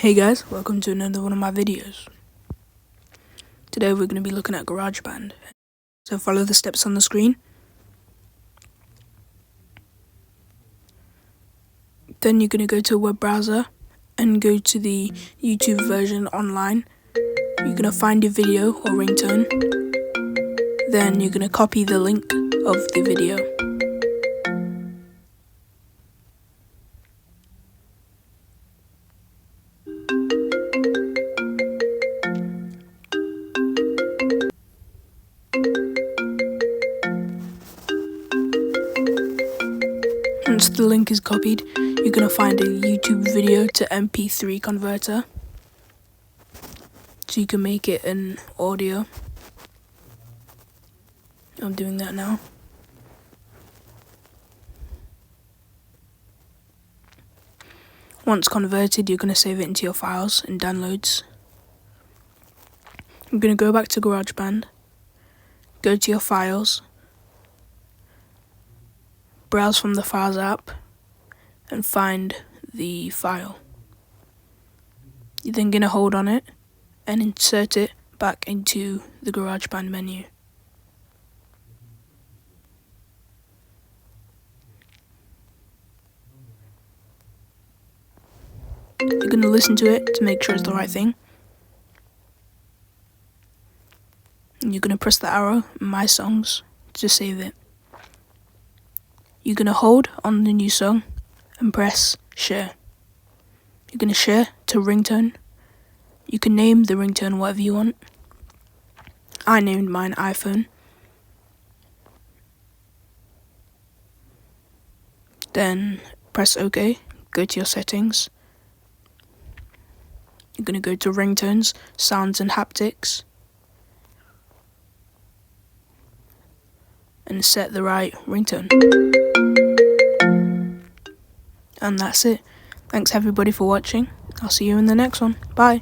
Hey guys, welcome to another one of my videos. Today we're going to be looking at GarageBand. So follow the steps on the screen. Then you're going to go to a web browser and go to the YouTube version online. You're going to find your video or ringtone. Then you're going to copy the link of the video. Once the link is copied, you're going to find a YouTube video to MP3 converter, so you can make it an audio. I'm doing that now. Once converted, you're going to save it into your files and downloads. I'm going to go back to GarageBand, go to your files, browse from the Files app, and find the file. You're then going to hold on it and insert it back into the GarageBand menu. You're going to listen to it to make sure it's the right thing. And you're going to press the arrow in My Songs to save it. You're going to hold on the new song and press share. You're going to share to ringtone. You can name the ringtone whatever you want. I named mine iPhone. Then press OK, go to your settings. You're going to go to ringtones, sounds and haptics, and set the right ringtone. And that's it. Thanks everybody for watching. I'll see you in the next one. Bye.